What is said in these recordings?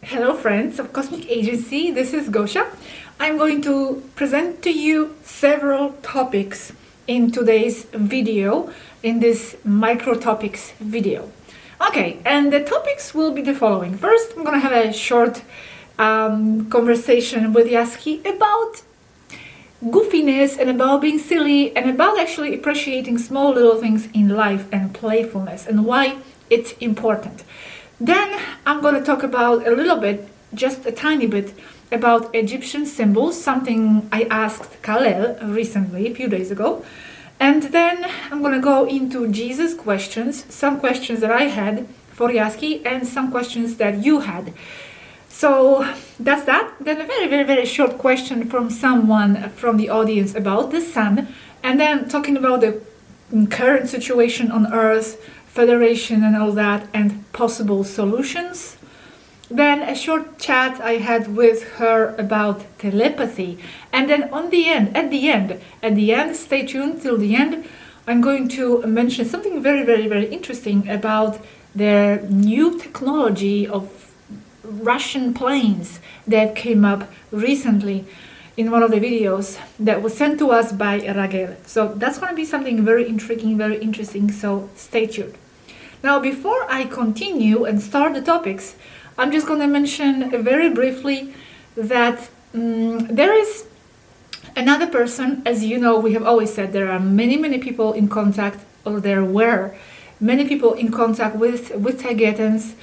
Hello friends of Cosmic Agency, this is Gosha. I'm going to present to you several topics in today's video, in this micro topics video. Okay, and the topics will be the following. First, I'm going to have a short conversation with Yaski about goofiness and about being silly and about actually appreciating small little things in life and playfulness and why it's important. Then I'm going to talk about a little bit, just a tiny bit, about Egyptian symbols, something I asked Kalel recently, a few days ago. And then I'm going to go into Jesus questions, some questions that I had for Yaski and some questions that you had. So that's that. Then a very short question from someone from the audience about the sun. And then talking about the current situation on Earth, Federation and all that, and possible solutions. Then a short chat I had with her about telepathy. And then at the end, stay tuned till the end, I'm going to mention something very interesting about the new technology of Russian planes that came up recently in one of the videos that was sent to us by Ragel. So that's going to be something very intriguing, very interesting, so stay tuned. Now, before I continue and start the topics, I'm just going to mention very briefly that there is another person. As you know, we have always said there are many people in contact, or there were many people in contact with Taygetans,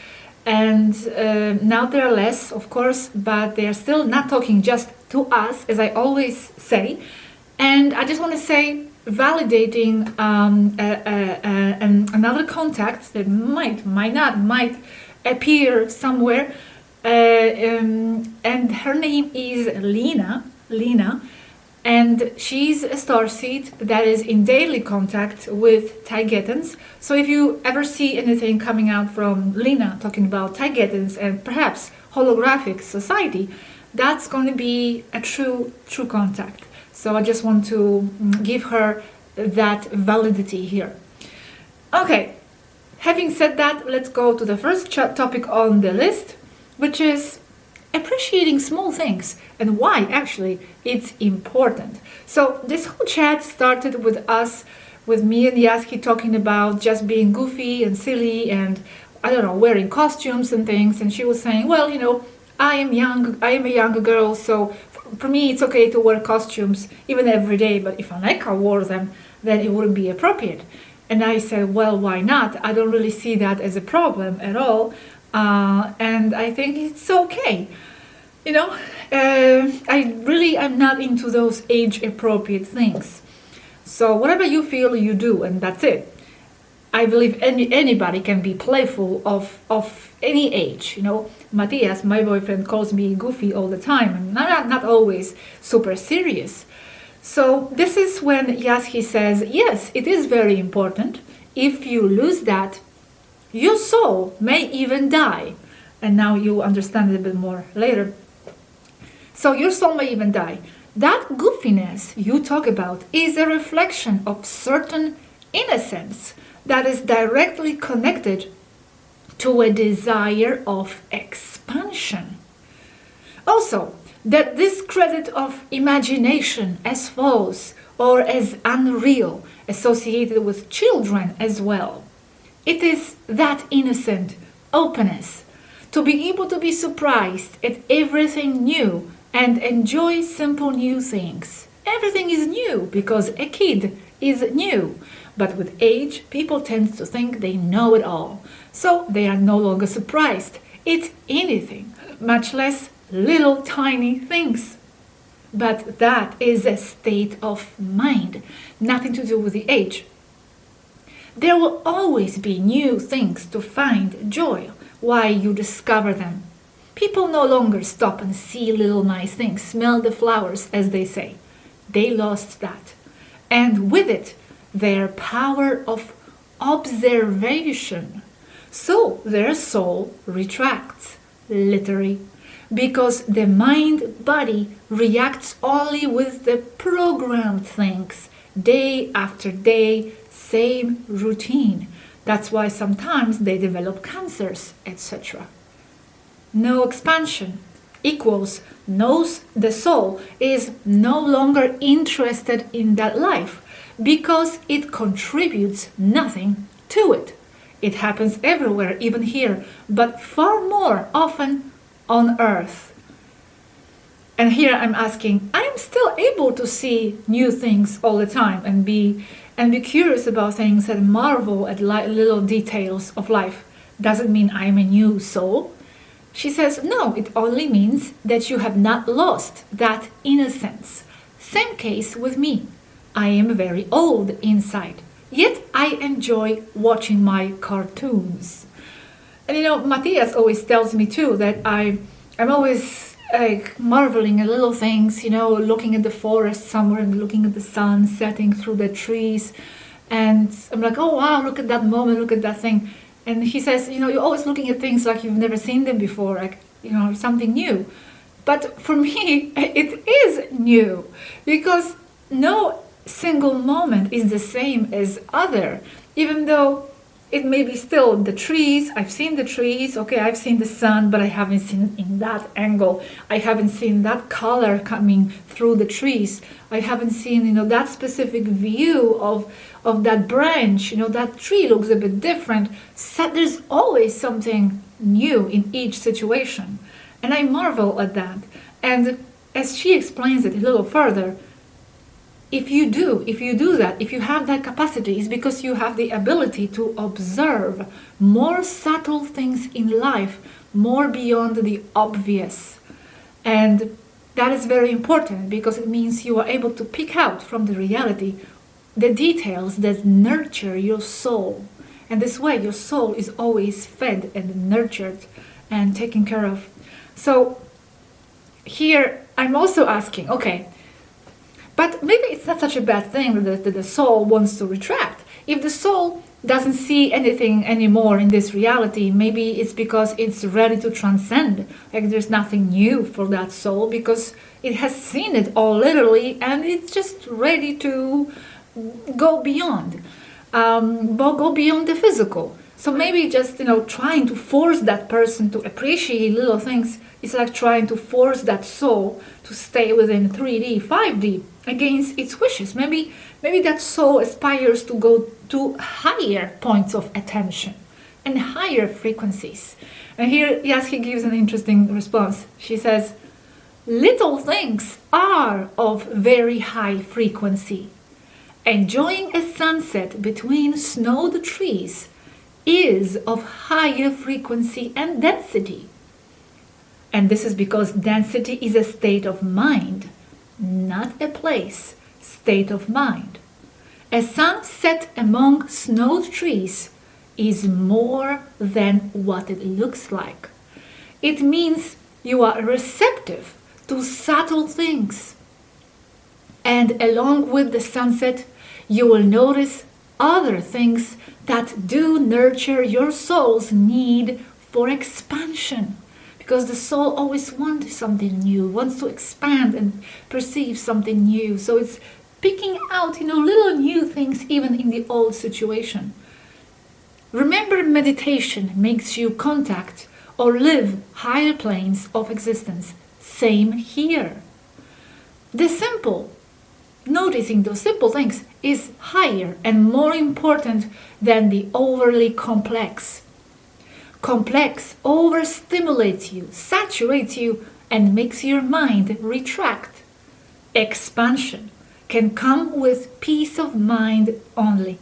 and now there are less, of course, but they are still not talking just to us, as I always say. And I just want to say, validating another contact that might appear somewhere, and her name is Lena, and she's a starseed that is in daily contact with Taygetans. So if you ever see anything coming out from Lena talking about Taygetans and perhaps holographic society, that's going to be a true contact. So I just want to give her that validity here. Okay, having said that, let's go to the first topic on the list, which is appreciating small things and why actually it's important. So this whole chat started with me and Yaski talking about just being goofy and silly and, I don't know, wearing costumes and things. And she was saying, well, you know, I am a younger girl, so for me it's okay to wear costumes even every day, but if Aneka wore them, then it wouldn't be appropriate. And I said, well, why not? I don't really see that as a problem at all, and I think it's okay. You know, I really am not into those age-appropriate things. So whatever you feel, you do, and that's it. I believe anybody can be playful of any age. You know, Matthias, my boyfriend, calls me goofy all the time, and not always super serious. So this is when Yaski says, yes, it is very important. If you lose that, your soul may even die. And now you understand it a bit more later. So your soul may even die. That goofiness you talk about is a reflection of certain innocence that is directly connected to a desire of expansion. Also, that discredit of imagination as false or as unreal associated with children as well. It is that innocent openness to be able to be surprised at everything new and enjoy simple new things. Everything is new because a kid is new. But with age, people tend to think they know it all. So they are no longer surprised at anything, much less little tiny things. But that is a state of mind, nothing to do with the age. There will always be new things to find joy while you discover them. People no longer stop and see little nice things, smell the flowers, as they say. They lost that. And with it, their power of observation. So their soul retracts, literally, because the mind-body reacts only with the programmed things, day after day, same routine. That's why sometimes they develop cancers, etc. no expansion equals the soul is no longer interested in that life because it contributes nothing to it. It happens everywhere, even here, but far more often on Earth. And here I'm asking, I am still able to see new things all the time and be curious about things and marvel at little details of life. Doesn't mean I'm a new soul. She says, no, it only means that you have not lost that innocence. Same case with me. I am very old inside, yet I enjoy watching my cartoons. And Matthias always tells me too that I'm always like marveling at little things, looking at the forest somewhere and looking at the sun setting through the trees. And I'm like, oh wow, look at that moment, look at that thing. And he says, you're always looking at things like you've never seen them before, like, something new. But for me, it is new because no single moment is the same as other, even though it may be still the trees. I've seen the trees, okay, I've seen the sun, but I haven't seen it in that angle. I haven't seen that color coming through the trees. I haven't seen, that specific view of that branch. That tree looks a bit different. So there's always something new in each situation. And I marvel at that. And as she explains it a little further, if you do that, if you have that capacity, it's because you have the ability to observe more subtle things in life, more beyond the obvious. And that is very important because it means you are able to pick out from the reality the details that nurture your soul. And this way your soul is always fed and nurtured and taken care of. So here I'm also asking, okay, but maybe it's not such a bad thing that the soul wants to retract. If the soul doesn't see anything anymore in this reality, maybe it's because it's ready to transcend. Like there's nothing new for that soul because it has seen it all literally and it's just ready to go beyond. Go beyond the physical. So maybe just, trying to force that person to appreciate little things is like trying to force that soul to stay within 3D, 5D against its wishes. Maybe that soul aspires to go to higher points of attention and higher frequencies. And here Yaski gives an interesting response. She says, little things are of very high frequency. Enjoying a sunset between snowed trees is of higher frequency and density. And this is because density is a state of mind, not a place, state of mind. A sunset among snowed trees is more than what it looks like. It means you are receptive to subtle things. And along with the sunset, you will notice other things that do nurture your soul's need for expansion. Because the soul always wants something new, wants to expand and perceive something new. So it's picking out, little new things even in the old situation. Remember, meditation makes you contact or live higher planes of existence. Same here. Noticing those simple things is higher and more important than the overly complex. Complex overstimulates you, saturates you, and makes your mind retract. Expansion can come with peace of mind only.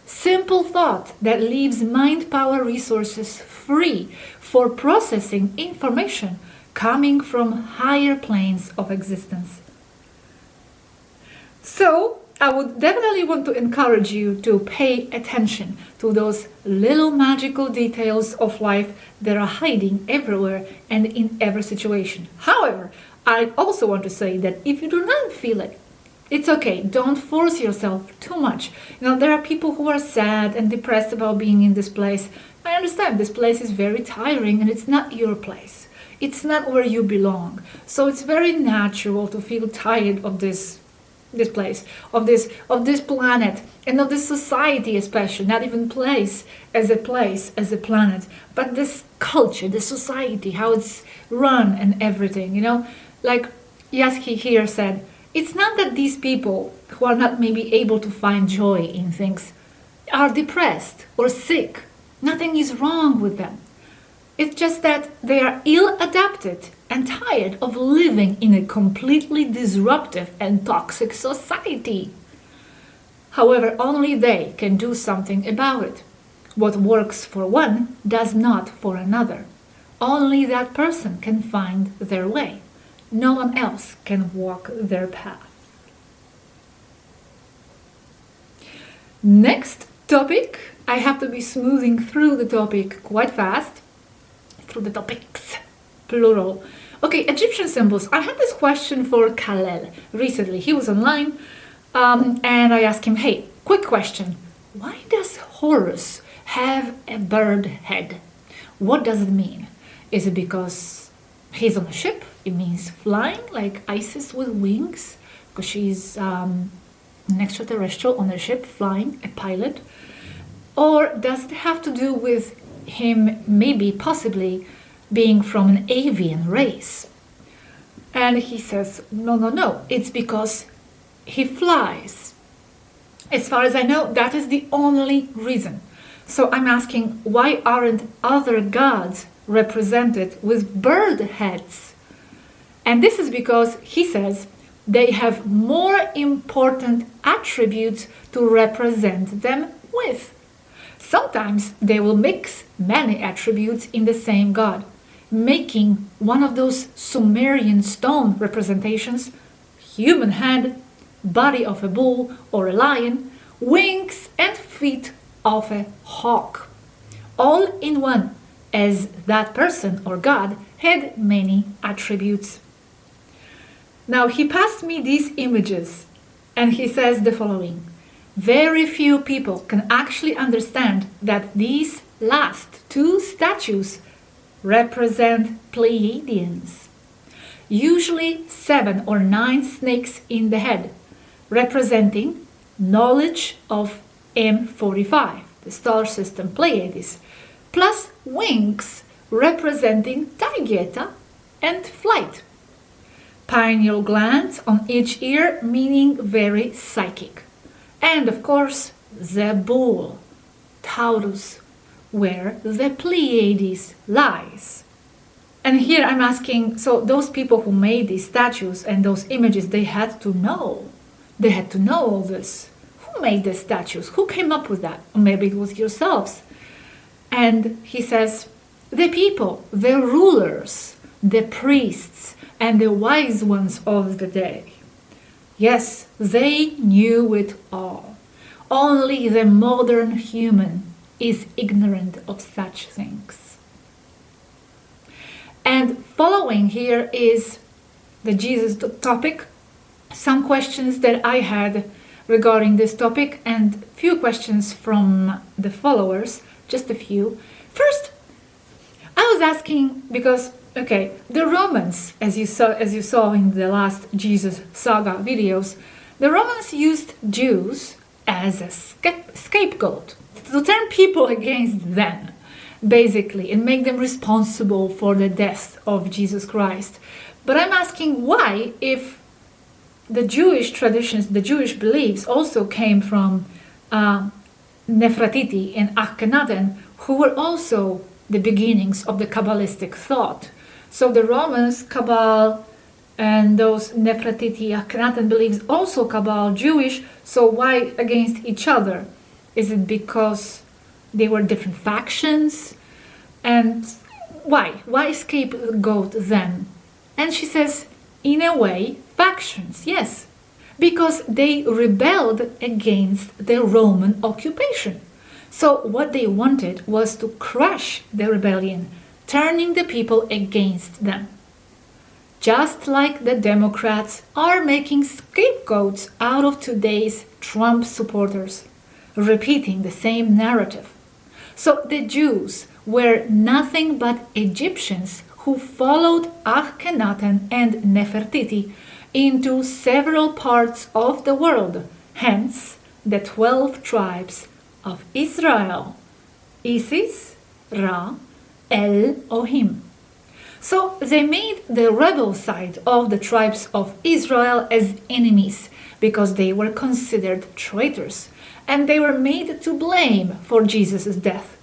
Simple thought that leaves mind power resources free for processing information coming from higher planes of existence. So, I would definitely want to encourage you to pay attention to those little magical details of life that are hiding everywhere and in every situation. However, I also want to say that if you do not feel it, it's okay. Don't force yourself too much. There are people who are sad and depressed about being in this place. I understand this place is very tiring and it's not your place. It's not where you belong. So it's very natural to feel tired of this place, of this planet, and of this society especially, not even place, as a planet, but this culture, this society, how it's run and everything, like Yaski here said, it's not that these people who are not maybe able to find joy in things are depressed or sick. Nothing is wrong with them. It's just that they are ill-adapted and tired of living in a completely disruptive and toxic society. However, only they can do something about it. What works for one does not for another. Only that person can find their way. No one else can walk their path. Next topic. I have to be smoothing through the topic quite fast. Through the topics, plural. Okay, Egyptian symbols. I had this question for Kalel recently. He was online and I asked him, hey, quick question. Why does Horus have a bird head? What does it mean? Is it because he's on a ship? It means flying, like Isis with wings, because she's an extraterrestrial on a ship flying, a pilot. Or does it have to do with him maybe possibly being from an avian race? And he says, no, it's because he flies. As far as I know, that is the only reason. So I'm asking, why aren't other gods represented with bird heads? And this is because, he says, they have more important attributes to represent them with. Sometimes they will mix many attributes in the same god, making one of those Sumerian stone representations, human head, body of a bull or a lion, wings and feet of a hawk, all in one, as that person or god had many attributes. Now he passed me these images and he says the following. Very few people can actually understand that these last two statues represent Pleiadians. Usually 7 or 9 snakes in the head, representing knowledge of M45, the star system Pleiades, plus wings representing Taygeta and flight. Pineal glands on each ear, meaning very psychic. And of course, the bull, Taurus, where the Pleiades lies. And here I'm asking, so those people who made these statues and those images, they had to know. They had to know all this. Who made the statues? Who came up with that? Or maybe it was yourselves. And he says, the people, the rulers, the priests, and the wise ones of the day. Yes, they knew it all. Only the modern human is ignorant of such things. And following here is the Jesus topic. Some questions that I had regarding this topic and few questions from the followers, just a few. First, I was asking because the Romans, as you saw in the last Jesus saga videos, the Romans used Jews as a scapegoat to turn people against them, basically, and make them responsible for the death of Jesus Christ. But I'm asking why, if the Jewish traditions, the Jewish beliefs also came from Nefertiti and Akhenaten, who were also the beginnings of the Kabbalistic thought. So the Romans, Kabbal, and those Nefertiti, Akhenaten beliefs, also Kabbal, Jewish, so why against each other? Is it because they were different factions? And why? Why scapegoat them? And she says, in a way, factions, yes, because they rebelled against the Roman occupation. So what they wanted was to crush the rebellion, turning the people against them. Just like the Democrats are making scapegoats out of today's Trump supporters, repeating the same narrative. So the Jews were nothing but Egyptians who followed Akhenaten and Nefertiti into several parts of the world, hence the 12 tribes of Israel, Isis, Ra, Elohim. So they made the rebel side of the tribes of Israel as enemies because they were considered traitors, and they were made to blame for Jesus' death,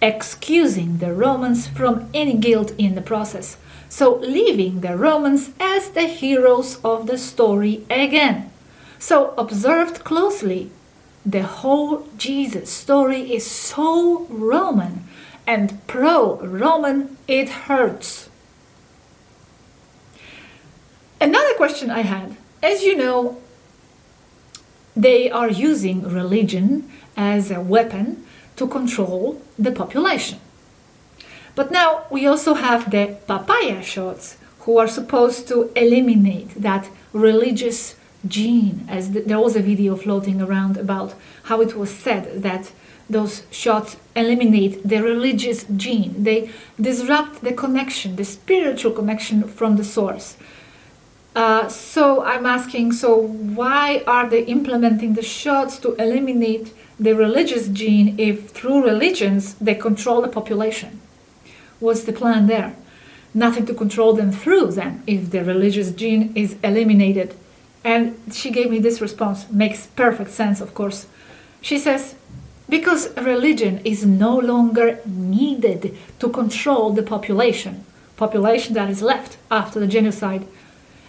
excusing the Romans from any guilt in the process, so leaving the Romans as the heroes of the story again. So observed closely, the whole Jesus story is so Roman, and pro-Roman it hurts. Another question I had, as you know, they are using religion as a weapon to control the population. But now we also have the papaya shots, who are supposed to eliminate that religious gene, as there was a video floating around about how it was said that those shots eliminate the religious gene. They disrupt the connection, the spiritual connection from the source. So I'm asking, so why are they implementing the shots to eliminate the religious gene if through religions they control the population? What's the plan there? Nothing to control them through then if the religious gene is eliminated. And she gave me this response, makes perfect sense, of course. She says, because religion is no longer needed to control the population that is left after the genocide.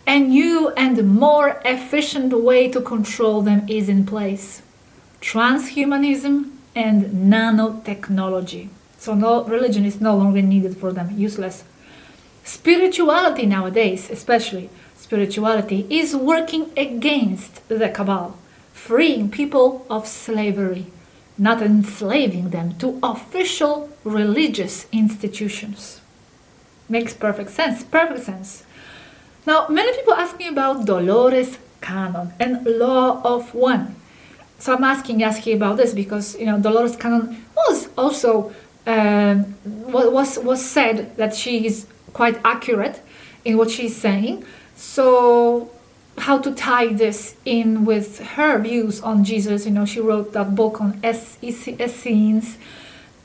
A new and more efficient way to control them is in place. Transhumanism and nanotechnology. So no, religion is no longer needed for them, useless. Spirituality nowadays, especially spirituality, is working against the cabal, freeing people of slavery, not enslaving them to official religious institutions. Makes perfect sense, perfect sense. Now, many people ask me about Dolores canon and law of one. So I'm asking about this because, Dolores canon was also was said that she is quite accurate in what she's saying. So how to tie this in with her views on Jesus? She wrote that book on Essenes,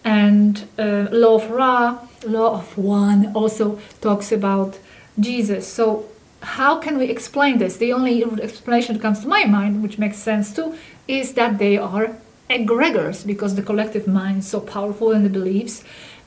and Law of Ra, Law of One also talks about Jesus. So how can we explain this? The only explanation that comes to my mind, which makes sense too, is that they are egregors, because the collective mind is so powerful and the beliefs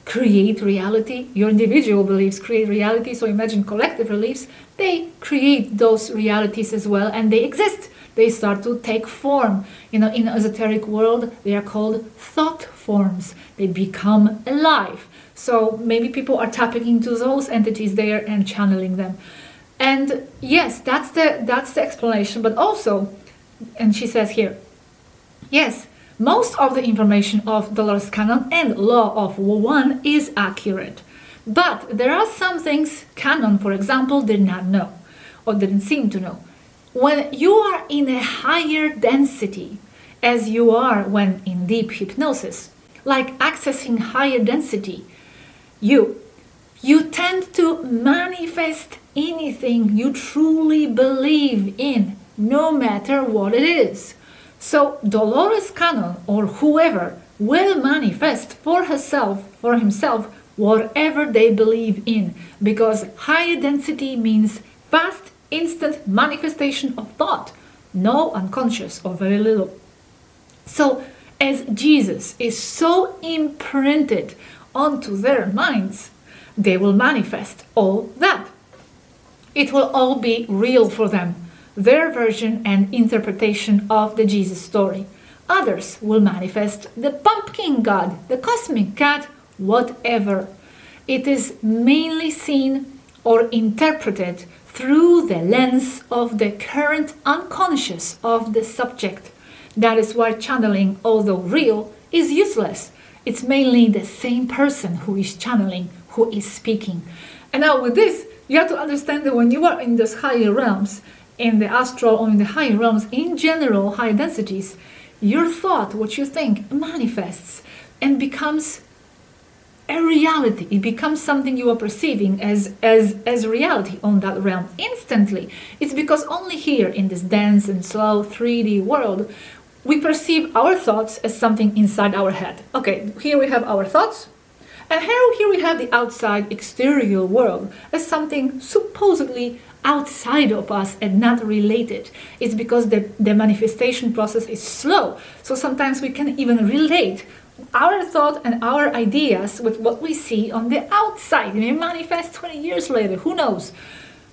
create reality. Your individual beliefs create reality, so imagine collective beliefs. They create those realities as well, and they exist. They start to take form. In the esoteric world, they are called thought forms. They become alive. So maybe people are tapping into those entities there and channeling them. And yes, that's the explanation. But also, and she says here, yes, most of the information of Dolores canon and Law of One is accurate. But there are some things canon, for example, did not know or didn't seem to know. When you are in a higher density, as you are when in deep hypnosis, like accessing higher density, you tend to manifest anything you truly believe in, no matter what it is. So Dolores canon or whoever will manifest for herself, for himself, whatever they believe in, because higher density means fast, instant manifestation of thought, no unconscious or very little. So as Jesus is so imprinted onto their minds, they will manifest all that. It will all be real for them, their version and interpretation of the Jesus story. Others will manifest the pumpkin god, the cosmic cat, whatever. It is mainly seen or interpreted through the lens of the current unconscious of the subject. That is why channeling, although real, is useless. It's mainly the same person who is channeling, who is speaking. And now with this, you have to understand that when you are in those higher realms, in the astral or in the higher realms, in general, high densities, your thought, what you think, manifests and becomes a reality. It becomes something you are perceiving as reality on that realm instantly. It's because only here in this dense and slow 3D world, we perceive our thoughts as something inside our head. Okay, here we have our thoughts, and here we have the outside exterior world as something supposedly outside of us and not related. It's because the manifestation process is slow. So sometimes we can even relate our thought and our ideas with what we see on the outside. It may manifest 20 years later, who knows?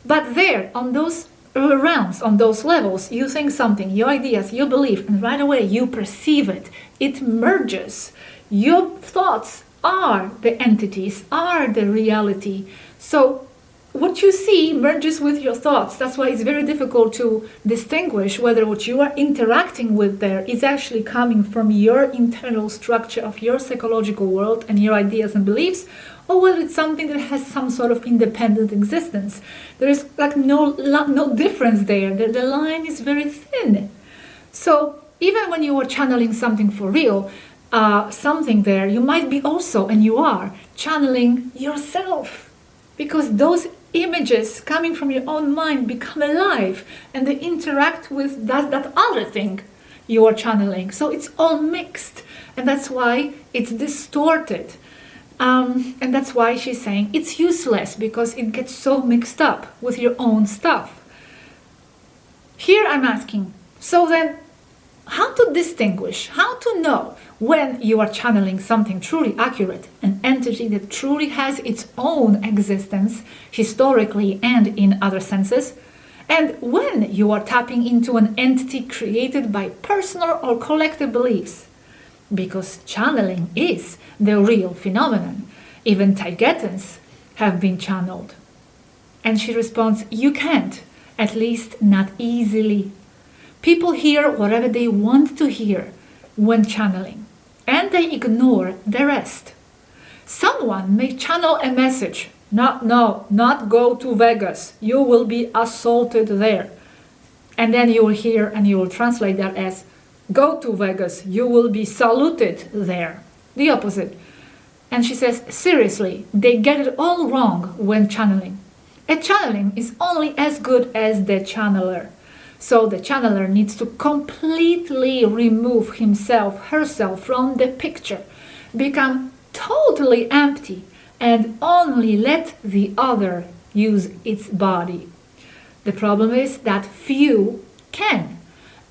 But there, on those realms, on those levels, you think something, your ideas, your belief, and right away you perceive it. It merges. Your thoughts are the entities, are the reality. So what you see merges with your thoughts. That's why it's very difficult to distinguish whether what you are interacting with there is actually coming from your internal structure of your psychological world and your ideas and beliefs, or whether it's something that has some sort of independent existence. There is like no difference there. The line is very thin. So even when you are channeling something for real, something there, you might be also, and you are, channeling yourself. Because those images coming from your own mind become alive and they interact with that other thing you are channeling. So it's all mixed, and that's why it's distorted. And that's why she's saying it's useless, because it gets so mixed up with your own stuff. Here I'm asking, so then how to distinguish, how to know when you are channeling something truly accurate, an entity that truly has its own existence, historically and in other senses, and when you are tapping into an entity created by personal or collective beliefs. Because channeling is the real phenomenon. Even Taygetans have been channeled. And she responds, you can't, at least not easily. People hear whatever they want to hear when channeling, and they ignore the rest. Someone may channel a message, not go to Vegas, you will be assaulted there. And then you will hear and you will translate that as, go to Vegas, you will be saluted there. The opposite. And she says, seriously, they get it all wrong when channeling. A channeling is only as good as the channeler. So the channeler needs to completely remove himself, herself from the picture, become totally empty, and only let the other use its body. The problem is that few can,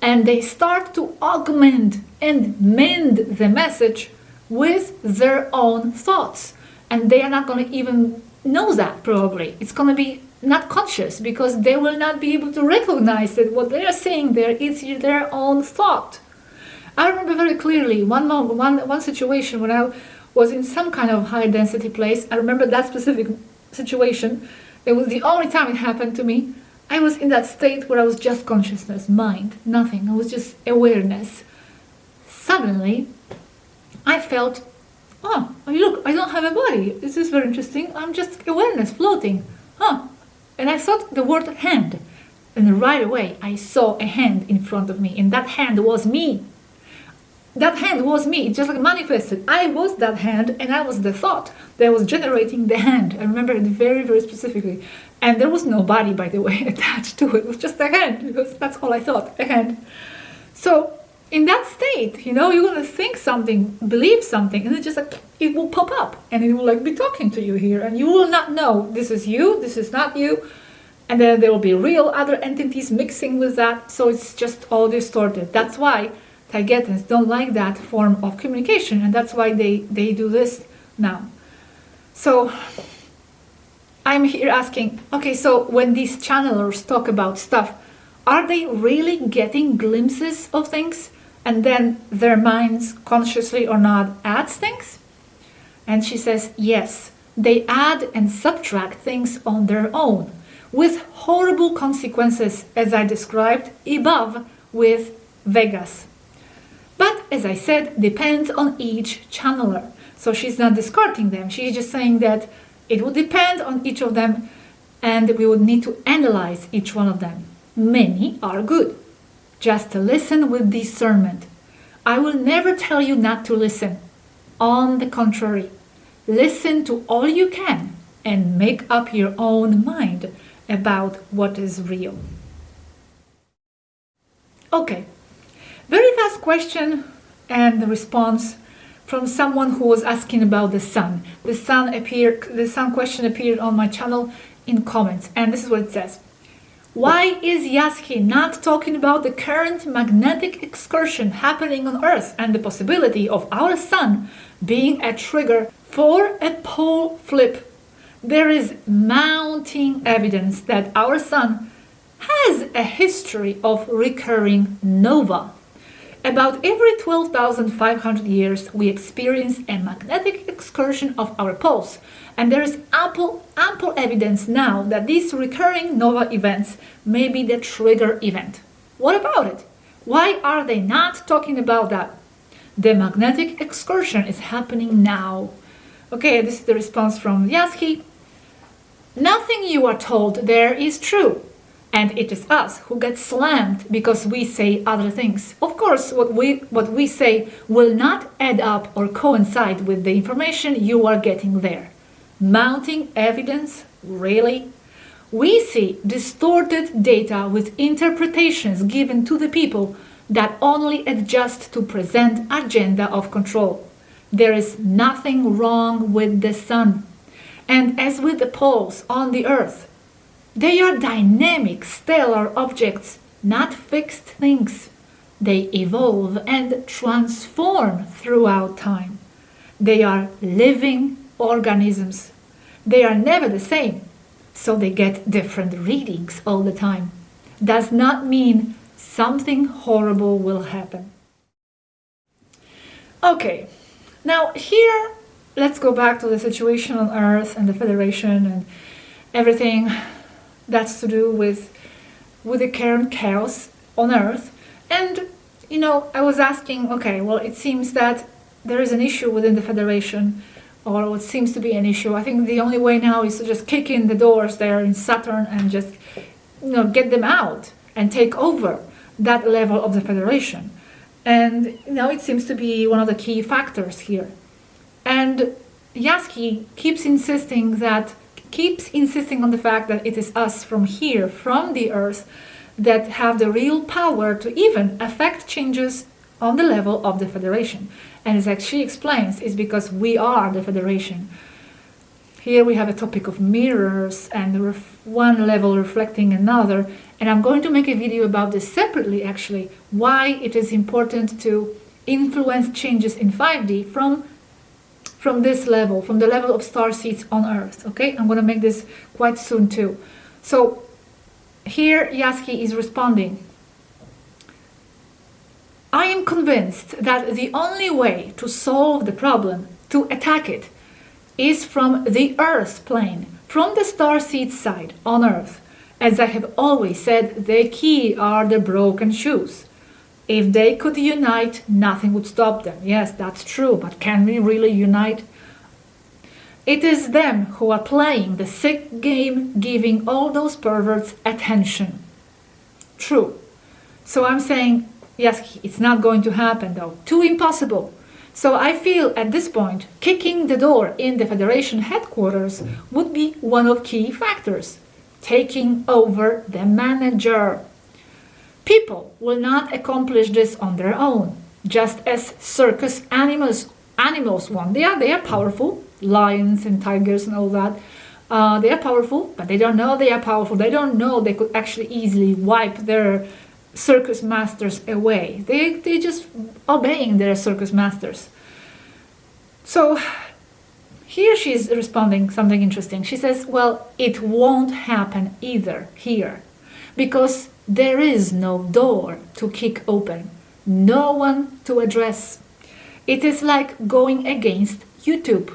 and they start to augment and mend the message with their own thoughts. And they are not going to even know that, probably. It's going to be not conscious, because they will not be able to recognize that what they are saying there is their own thought. I remember very clearly one situation when I was in some kind of high density place. I remember that specific situation. It was the only time it happened to me. I was in that state where I was just consciousness, mind, nothing. I was just awareness. Suddenly, I felt, oh, look, I don't have a body. This is very interesting. I'm just awareness floating. And I thought the word hand. And right away, I saw a hand in front of me. And that hand was me. That hand was me. It just like manifested. I was that hand, and I was the thought that was generating the hand. I remember it very, very specifically. And there was no body, by the way, attached to it. It was just a hand, because that's all I thought, a hand. So in that state, you're going to think something, believe something, and it will pop up, and it will be talking to you here, and you will not know this is you, this is not you, and then there will be real other entities mixing with that, so it's just all distorted. That's why Taygetans don't like that form of communication, and that's why they do this now. So I'm here asking, okay, so when these channelers talk about stuff, are they really getting glimpses of things? And then their minds, consciously or not, adds things? And she says, yes, they add and subtract things on their own, with horrible consequences, as I described above with Vegas. But, as I said, depends on each channeler. So she's not discarding them. She's just saying that it would depend on each of them, and we would need to analyze each one of them. Many are good. Just listen with discernment. I will never tell you not to listen. On the contrary, Listen to all you can and make up your own mind about what is real. Okay, very fast question and response from someone who was asking about the sun. The sun question appeared on my channel in comments, and this is what it says. Why is Yasky not talking about the current magnetic excursion happening on Earth and the possibility of our sun being a trigger for a pole flip? There is mounting evidence that our sun has a history of recurring nova. About every 12,500 years, we experience a magnetic excursion of our poles, and there is ample evidence now that these recurring nova events may be the trigger event. What about it? Why are they not talking about that? The magnetic excursion is happening now. Okay, this is the response from Yasky. Nothing you are told there is true. And it is us who get slammed because we say other things. Of course, what we say will not add up or coincide with the information you are getting there. Mounting evidence? Really? We see distorted data with interpretations given to the people that only adjust to present agenda of control. There is nothing wrong with the sun. And as with the poles on the Earth, they are dynamic stellar objects, not fixed things. They evolve and transform throughout time. They are living organisms. They are never the same, so they get different readings all the time. Does not mean something horrible will happen. Okay, now here let's go back to the situation on Earth and the Federation and everything that's to do with the current chaos on Earth. And, I was asking, okay, well, it seems that there is an issue within the Federation, or what seems to be an issue. I think the only way now is to just kick in the doors there in Saturn and just, get them out and take over that level of the Federation. And, it seems to be one of the key factors here. And Yasky keeps insisting on the fact that it is us from here, from the Earth, that have the real power to even affect changes on the level of the Federation. And as she explains, it's because we are the Federation. Here we have a topic of mirrors and one level reflecting another. And I'm going to make a video about this separately, actually, why it is important to influence changes in 5D from this level, from the level of star seeds on Earth. Okay, I'm going to make this quite soon too. So here Yasky is responding. I am convinced that the only way to solve the problem, to attack it, is from the Earth plane, from the star seed side on Earth. As I have always said, the key are the broken shoes. If they could unite, nothing would stop them. Yes, that's true, but can we really unite? It is them who are playing the sick game, giving all those perverts attention. True. So I'm saying, yes, it's not going to happen though. Too impossible. So I feel at this point, kicking the door in the Federation headquarters would be one of key factors. Taking over the manager. People will not accomplish this on their own, just as circus animals want. They are powerful, lions and tigers and all that. They are powerful, but they don't know they are powerful. They don't know they could actually easily wipe their circus masters away. They just obeying their circus masters. So here she's responding something interesting. She says, well, it won't happen either here, because there is no door to kick open, no one to address. It is like going against YouTube.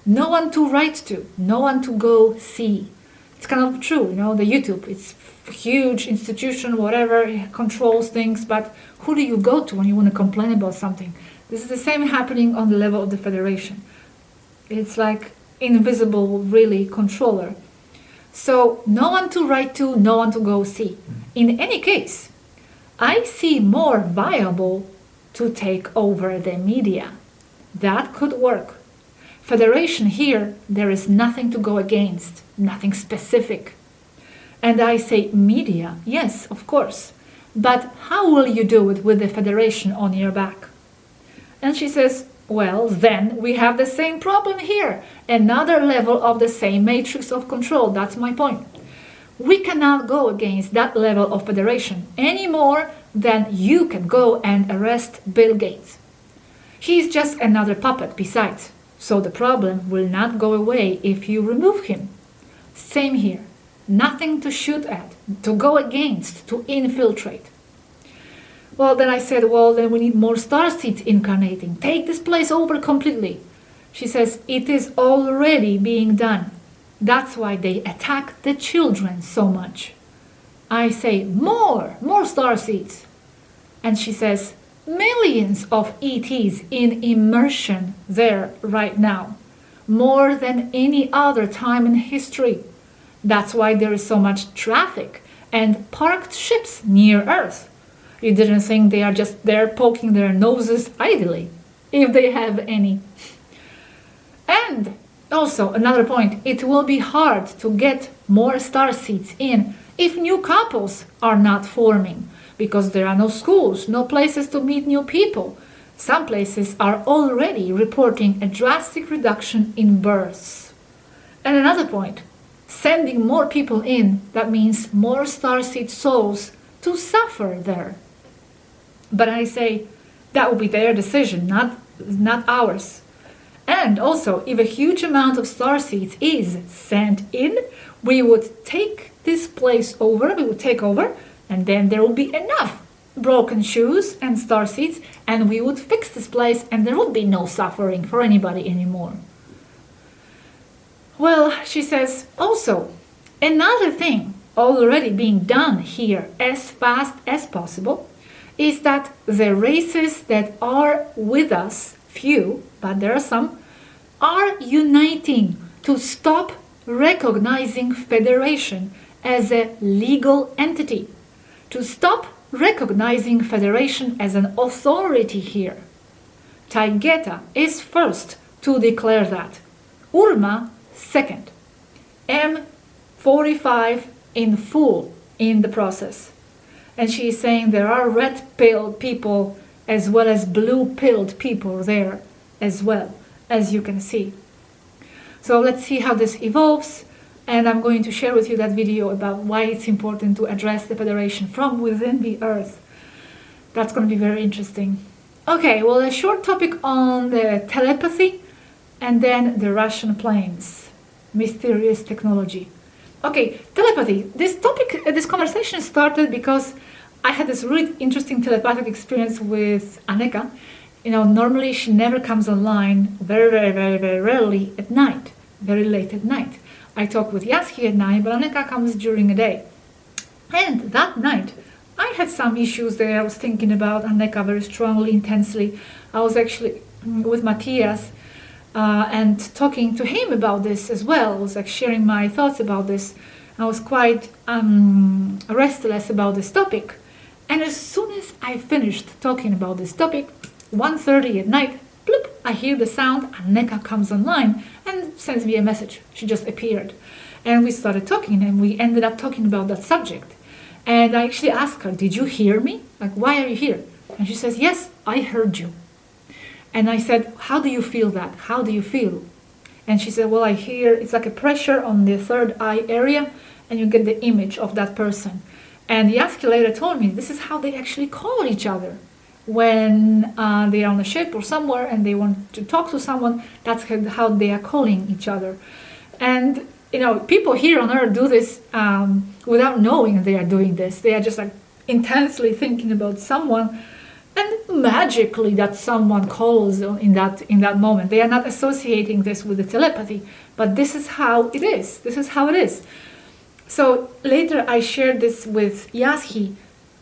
No one to write to, no one to go see. It's kind of true, the YouTube, it's a huge institution, whatever, it controls things, but who do you go to when you want to complain about something? This is the same happening on the level of the Federation. It's like invisible, really, controller. So no one to write to, no one to go see. In any case, I see more viable to take over the media. That could work. Federation here, there is nothing to go against, nothing specific. And I say, media, yes, of course. But how will you do it with the Federation on your back? And she says, well, then we have the same problem here. Another level of the same matrix of control. That's my point. We cannot go against that level of Federation any more than you can go and arrest Bill Gates. He's just another puppet besides. So the problem will not go away if you remove him. Same here. Nothing to shoot at, to go against, to infiltrate. Well, then I said, well, then we need more starseeds incarnating. Take this place over completely. She says, it is already being done. That's why they attack the children so much. I say, more starseeds. And she says, millions of ETs in immersion there right now. More than any other time in history. That's why there is so much traffic and parked ships near Earth. You didn't think they are just there poking their noses idly, if they have any. And also, another point, it will be hard to get more starseeds in if new couples are not forming, because there are no schools, no places to meet new people. Some places are already reporting a drastic reduction in births. And another point, sending more people in, that means more starseed souls to suffer there. But I say, that will be their decision, not ours. And also, if a huge amount of starseeds is sent in, we would take this place over, we would take over, and then there will be enough broken shoes and starseeds, and we would fix this place, and there would be no suffering for anybody anymore. Well, she says, also, another thing already being done here as fast as possible is that the races that are with us, few, but there are some, are uniting to stop recognizing Federation as a legal entity, to stop recognizing Federation as an authority here. Taygeta is first to declare that. Urma second. M45 in full in the process. And she is saying there are red-pilled people as well as blue-pilled people there as well, as you can see. So let's see how this evolves. And I'm going to share with you that video about why it's important to address the Federation from within the Earth. That's going to be very interesting. Okay, well, a short topic on the telepathy and then the Russian planes. Mysterious technology. Okay, telepathy. This conversation started because I had this really interesting telepathic experience with Aneka. You know, normally she never comes online, very rarely at night, very late at night. I talk with Yaski at night, but Aneka comes during the day. And that night, I had some issues there. I was thinking about Aneka very strongly, intensely. I was actually with Matthias and talking to him about this as well. I was like sharing my thoughts about this. I was quite restless about this topic. And as soon as I finished talking about this topic, 1:30 at night, bloop, I hear the sound, Aneka comes online and sends me a message. She just appeared. And we started talking, and we ended up talking about that subject. And I actually asked her, did you hear me? Like, why are you here? And she says, yes, I heard you. And I said, how do you feel that? How do you feel? And she said, well, I hear it's like a pressure on the third eye area, and you get the image of that person. And Yaski later told me this is how they actually call each other. When they are on a ship or somewhere and they want to talk to someone, that's how they are calling each other. And, you know, people here on Earth do this without knowing they are doing this. They are just like intensely thinking about someone, and magically that someone calls in that moment. They are not associating this with the telepathy, but this is how it is. This is how it is. So later I shared this with Yaski,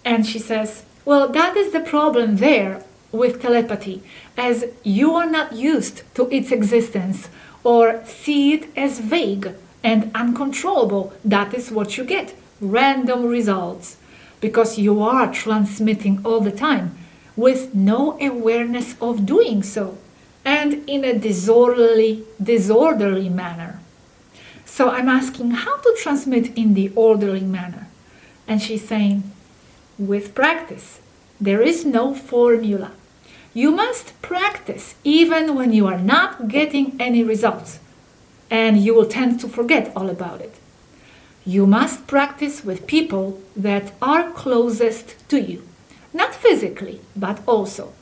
and she says, well, that is the problem there with telepathy, as you are not used to its existence or see it as vague and uncontrollable. That is what you get, random results, because you are transmitting all the time with no awareness of doing so. and in a disorderly manner. So I'm asking how to transmit in the orderly manner. And she's saying, with practice. There is no formula. You must practice even when you are not getting any results, and you will tend to forget all about it. You must practice with people that are closest to you, not physically, but also.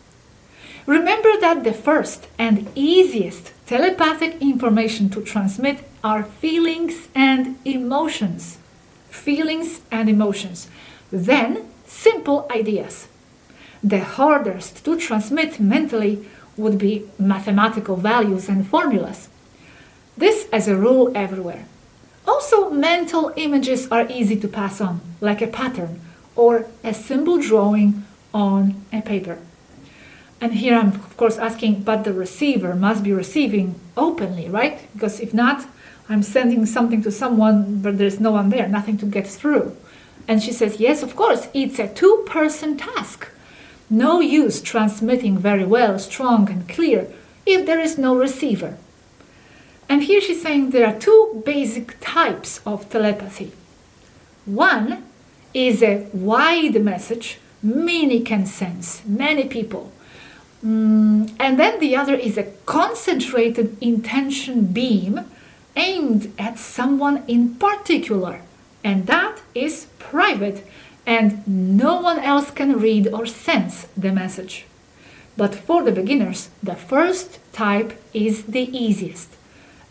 Remember that the first and easiest telepathic information to transmit are feelings and emotions. Feelings and emotions. Then, simple ideas. The hardest to transmit mentally would be mathematical values and formulas. This as a rule everywhere. Also, mental images are easy to pass on, like a pattern or a simple drawing on a paper. And here I'm of course asking, but the receiver must be receiving openly, right? Because if not, I'm sending something to someone, but there's no one there, nothing to get through. And she says, yes, of course, it's a two-person task. No use transmitting very well, strong and clear if there is no receiver. And here she's saying there are two basic types of telepathy. One is a wide message, many can sense, many people. And then the other is a concentrated intention beam aimed at someone in particular. And that is private, and no one else can read or sense the message. But for the beginners, the first type is the easiest.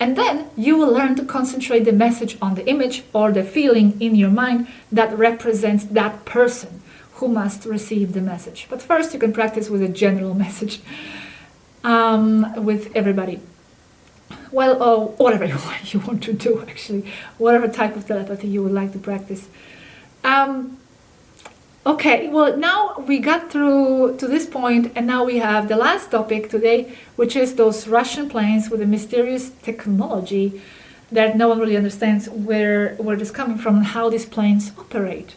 And then you will learn to concentrate the message on the image or the feeling in your mind that represents that person who must receive the message. But first you can practice with a general message with everybody. Well, whatever you want to do, actually. Whatever type of telepathy you would like to practice. Okay, well, now we got through to this point, and now we have the last topic today, which is those Russian planes with a mysterious technology that no one really understands where it's coming from and how these planes operate.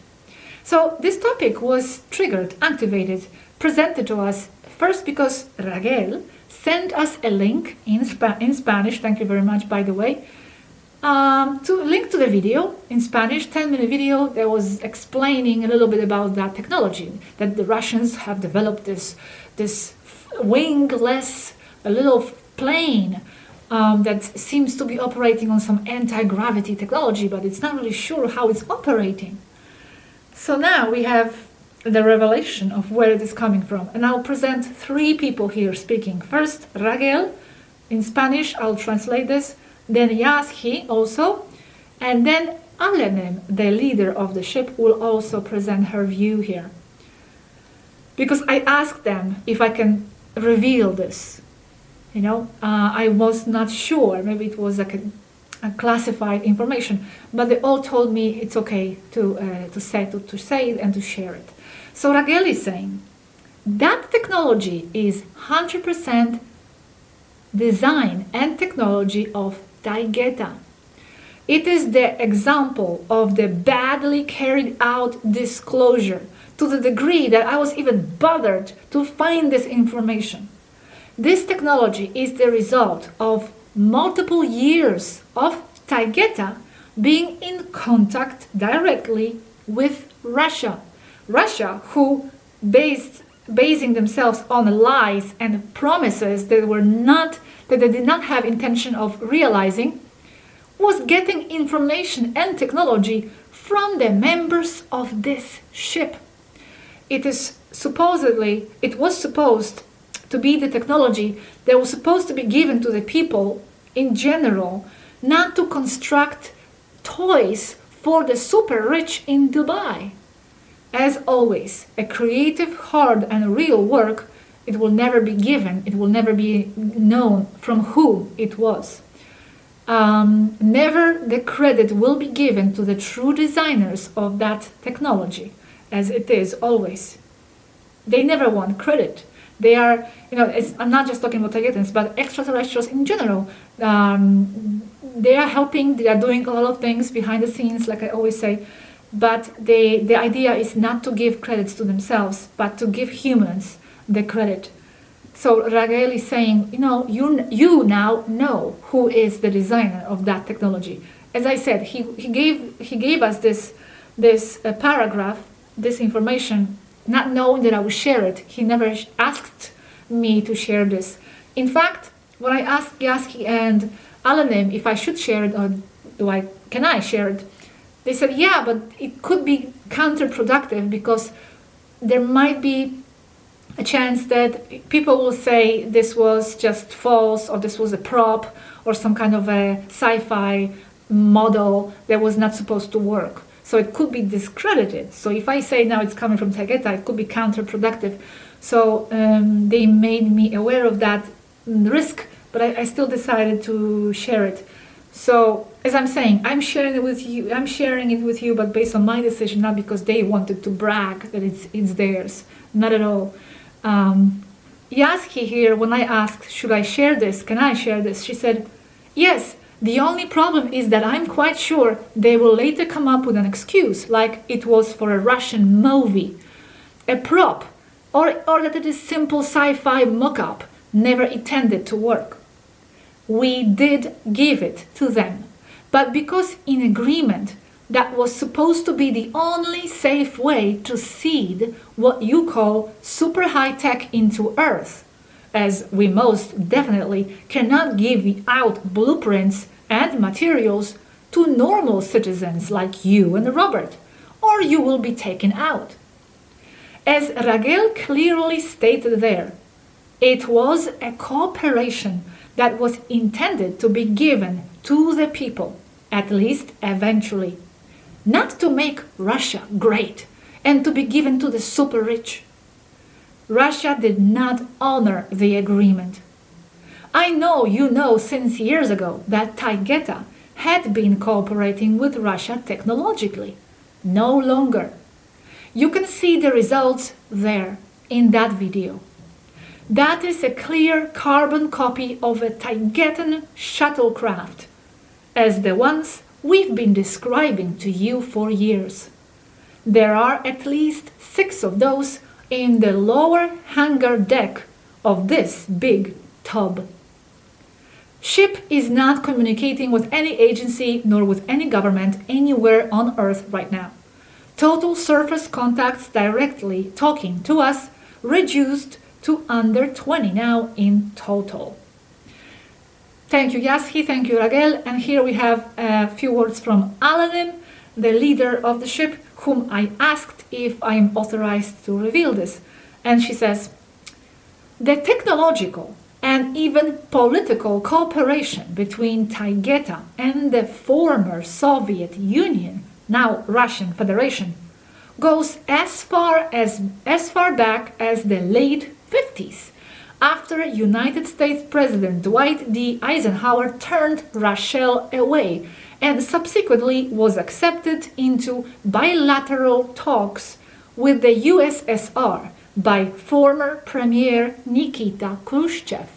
So this topic was triggered, activated, presented to us first because Raquel sent us a link in Spanish, thank you very much, by the way, to link to the video in Spanish, 10-minute video that was explaining a little bit about that technology, that the Russians have developed this wingless, a little plane that seems to be operating on some anti-gravity technology, but it's not really sure how it's operating. So now we have the revelation of where it is coming from. And I'll present three people here speaking. First, Raquel, in Spanish, I'll translate this. Then Yaski also. And then Alenem, the leader of the ship, will also present her view here. Because I asked them if I can reveal this. You know, I was not sure. Maybe it was like a classified information. But they all told me it's okay to say it and to share it. So Raquel is saying that technology is 100% design and technology of Taygeta. It is the example of the badly carried out disclosure to the degree that I was even bothered to find this information. This technology is the result of multiple years of Taygeta being in contact directly with Russia. Russia, who basing themselves on lies and promises that they did not have intention of realizing, was getting information and technology from the members of this ship. It was supposed to be the technology that was supposed to be given to the people in general, not to construct toys for the super rich in Dubai. As always, a creative, hard and real work, it will never be given, it will never be known from whom it was. Never the credit will be given to the true designers of that technology, as it is always. They never want credit. They are, I'm not just talking about Taygetans, but extraterrestrials in general. They are helping, they are doing a lot of things behind the scenes, like I always say. But the idea is not to give credits to themselves, but to give humans the credit. So Raghel is saying, you now know who is the designer of that technology. As I said, he gave us this paragraph, this information, not knowing that I would share it. He never asked me to share this. In fact, when I asked Yaski and Alanim if I should share it or can I share it, they said, yeah, but it could be counterproductive because there might be a chance that people will say this was just false or this was a prop or some kind of a sci-fi model that was not supposed to work. So it could be discredited. So if I say now it's coming from Taygeta, it could be counterproductive. So they made me aware of that risk, but I still decided to share it. So as I'm saying, I'm sharing it with you, but based on my decision, not because they wanted to brag that it's theirs. Not at all. Yaski here, when I asked, should I share this? Can I share this? She said, yes. The only problem is that I'm quite sure they will later come up with an excuse, like it was for a Russian movie, a prop, or that it is simple sci-fi mock-up, never intended to work. We did give it to them, but because in agreement that was supposed to be the only safe way to seed what you call super high-tech into Earth, as we most definitely cannot give out blueprints and materials to normal citizens like you and Robert, or you will be taken out. As Raghel clearly stated there, it was a cooperation that was intended to be given to the people, at least eventually, not to make Russia great and to be given to the super rich. Russia did not honor the agreement. I know you know since years ago that Taygeta had been cooperating with Russia technologically. No longer. You can see the results there in that video. That is a clear carbon copy of a Taygetan shuttlecraft, as the ones we've been describing to you for years. There are at least 6 of those in the lower hangar deck of this big tub. Ship is not communicating with any agency nor with any government anywhere on Earth right now. Total surface contacts directly talking to us reduced to under 20 now in total. Thank you, Yaski. Thank you, Raghel. And here we have a few words from Alanim, the leader of the ship, whom I asked if I am authorized to reveal this. And she says, the technological and even political cooperation between Taygeta and the former Soviet Union, now Russian Federation, goes as far back as the late 50s, after United States President Dwight D. Eisenhower turned Russia away and subsequently was accepted into bilateral talks with the USSR by former Premier Nikita Khrushchev.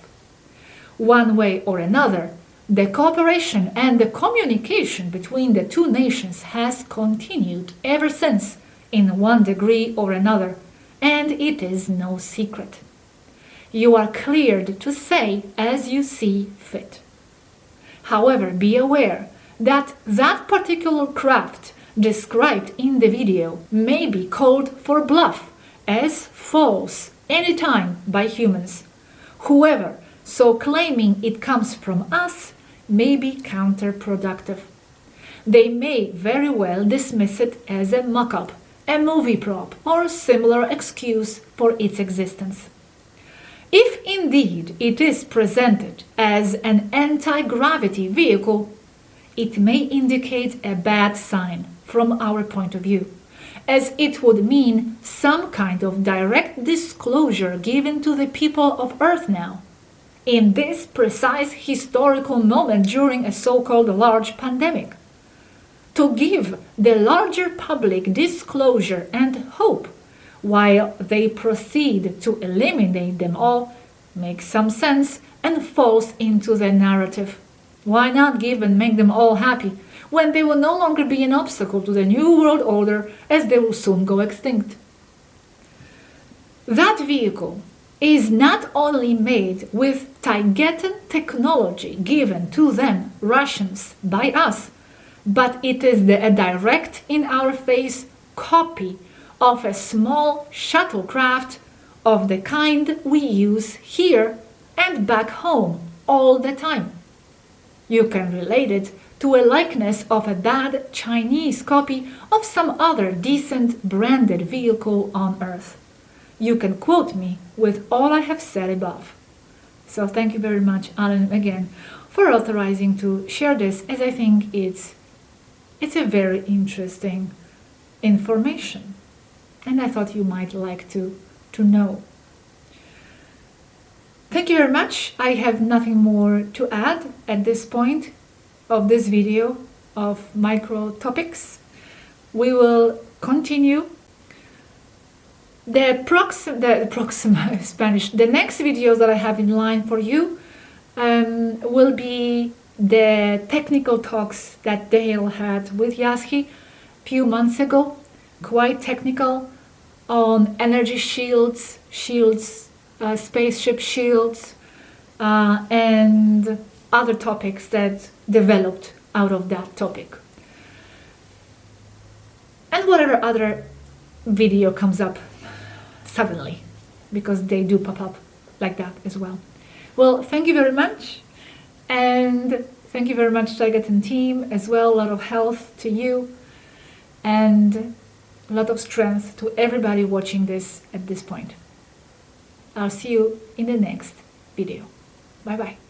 One way or another, the cooperation and the communication between the two nations has continued ever since in one degree or another, and it is no secret. You are cleared to say as you see fit. However, be aware that that particular craft described in the video may be called for bluff as false anytime by humans. Whoever so claiming it comes from us may be counterproductive. They may very well dismiss it as a mock-up, a movie prop, or similar excuse for its existence. If indeed it is presented as an anti-gravity vehicle, it may indicate a bad sign from our point of view, as it would mean some kind of direct disclosure given to the people of Earth now, in this precise historical moment during a so-called large pandemic. To give the larger public disclosure and hope while they proceed to eliminate them all makes some sense and falls into the narrative. Why not give and make them all happy when they will no longer be an obstacle to the New World Order, as they will soon go extinct? That vehicle is not only made with Taygetan technology given to them, Russians, by us, but it is a direct in-our-face copy of a small shuttlecraft of the kind we use here and back home all the time. You can relate it to a likeness of a bad Chinese copy of some other decent branded vehicle on Earth. You can quote me with all I have said above. So thank you very much, Alan, again, for authorizing to share this, as I think it's a very interesting information, and I thought you might like to know. Thank you very much. I have nothing more to add at this point of this video of micro topics. We will continue the next videos that I have in line for you will be the technical talks that Dale had with Yaski a few months ago, quite technical, on energy shields, spaceship shields, and other topics that developed out of that topic. And whatever other video comes up suddenly, because they do pop up like that as well. Well, thank you very much, and thank you very much, Taygeta team, as well. A lot of health to you, and a lot of strength to everybody watching this at this point. I'll see you in the next video. Bye bye.